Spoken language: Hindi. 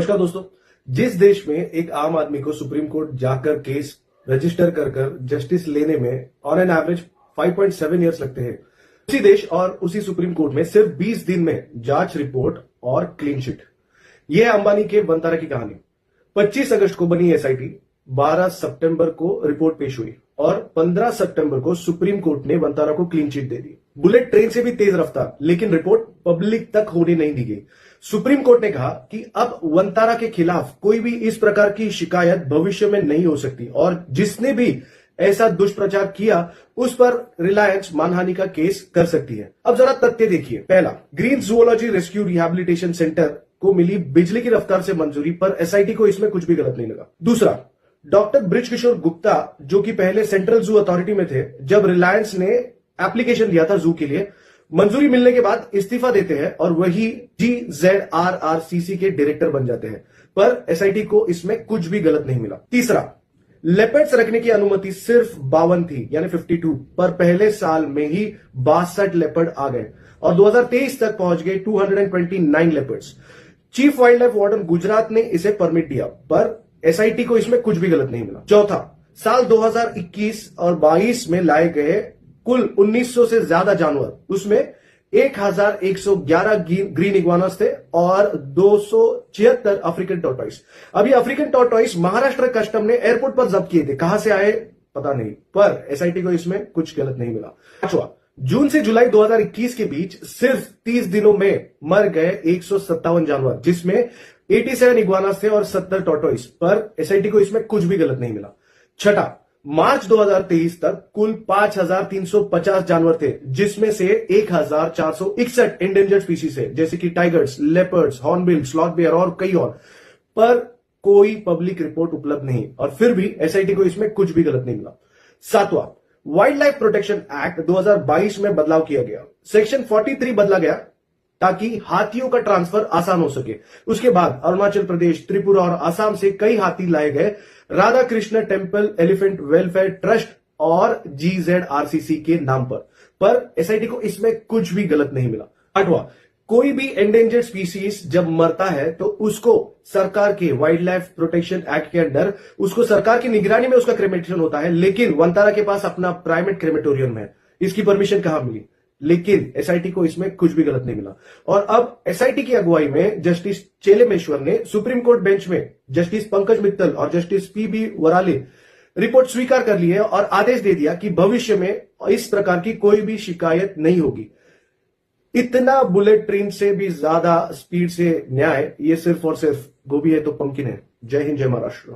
नमस्कार दोस्तों। जिस देश में एक आम आदमी को सुप्रीम कोर्ट जाकर केस रजिस्टर कर जस्टिस लेने में ऑन एन एवरेज 5.7 ईयर्स लगते हैं, उसी देश और उसी सुप्रीम कोर्ट में सिर्फ 20 दिन में जांच रिपोर्ट और क्लीन चिट। यह है अंबानी के वंतारा की कहानी। 25 अगस्त को बनी एसआईटी, 12 सितंबर को रिपोर्ट पेश हुई और 15 सितंबर को सुप्रीम कोर्ट ने वंतारा को क्लीन चिट दे दी। बुलेट ट्रेन से भी तेज रफ्तार, लेकिन रिपोर्ट पब्लिक तक होने नहीं दी गई। सुप्रीम कोर्ट ने कहा कि अब वंतारा के खिलाफ कोई भी इस प्रकार की शिकायत भविष्य में नहीं हो सकती और जिसने भी ऐसा दुष्प्रचार किया उस पर रिलायंस मानहानि का केस कर सकती है। अब जरा तथ्य देखिए। पहला, green zoology rescue rehabilitation centre को मिली बिजली की रफ्तार से मंजूरी, पर एसआईटी को इसमें कुछ भी गलत नहीं लगा। दूसरा, डॉक्टर बृजकिशोर गुप्ता जो कि पहले सेंट्रल जू अथॉरिटी में थे, जब रिलायंस ने एप्लीकेशन दिया था जू के लिए, मंजूरी मिलने के बाद इस्तीफा देते हैं और वही GZRRCC के डायरेक्टर बन जाते हैं, पर एसआईटी को इसमें कुछ भी गलत नहीं मिला। तीसरा, लेपर्ड्स रखने की अनुमति सिर्फ 52 थी, यानी 52, पर पहले साल में ही 62 लेपर्ड आ गए और 2023 तक पहुंच गए 229 leopards. Chief wild life warden Gujarat ने इसे परमिट दिया, पर एसआईटी को इसमें कुछ भी गलत नहीं मिला। चौथा, साल 2021 और 22 में लाए गए कुल 1900 से ज्यादा जानवर, उसमें 1111 ग्रीन इग्वानास थे और 276 अफ्रीकन टॉर्टॉइस। अभी अफ्रीकन टॉर्टॉइस महाराष्ट्र कस्टम ने एयरपोर्ट पर जब्त किए थे, कहां से आए पता नहीं, पर एसआईटी को इसमें कुछ गलत नहीं मिला। पांचवा, जून से जुलाई 2021 के बीच सिर्फ 30 दिनों में मर गए 157 जानवर, जिसमें 87 इग्वानास थे और 70 टॉर्टॉइस, पर एसआईटी को इसमें कुछ भी गलत नहीं मिला। छठा, मार्च 2023 तक कुल 5350 जानवर थे, जिसमें से 1461 इंडेंजर्ड स्पीसीज है, जैसे कि tigers, leopards, hornbill, sloth bear और कई और, पर कोई पब्लिक रिपोर्ट उपलब्ध नहीं और फिर भी एसआईटी को इसमें कुछ भी गलत नहीं मिला। सातवां, वाइल्ड लाइफ प्रोटेक्शन एक्ट 2022 में बदलाव किया गया। सेक्शन 43 बदला गया ताकि हाथियों का ट्रांसफर आसान हो सके। उसके बाद अरुणाचल प्रदेश, त्रिपुरा और असम से कई हाथी लाए गए Radha Krishna temple elephant welfare trust और GZRCC के नाम पर एसआईटी को इसमें कुछ भी गलत नहीं मिला। आठवां, कोई भी एंडेंजर्ड स्पीसीज जब मरता है तो उसको सरकार के वाइल्ड लाइफ प्रोटेक्शन एक्ट के अंडर उसको सरकार की निगरानी में उसका क्रेमेटेशन होता है, लेकिन वंतारा के पास अपना प्राइवेट क्रेमेटोरियम है। इसकी परमिशन कहां मिली? लेकिन एसआईटी को इसमें कुछ भी गलत नहीं मिला। और अब एसआईटी की अगुवाई में जस्टिस चेलेमेश्वर ने सुप्रीम कोर्ट बेंच में जस्टिस पंकज मित्तल और जस्टिस PB वराले रिपोर्ट स्वीकार कर ली है और आदेश दे दिया कि भविष्य में इस प्रकार की कोई भी शिकायत नहीं होगी। इतना बुलेट ट्रेन से भी ज्यादा स्पीड से न्याय, ये सिर्फ और सिर्फ गोभी है तो पंकिन है। जय हिंद, जय महाराष्ट्र।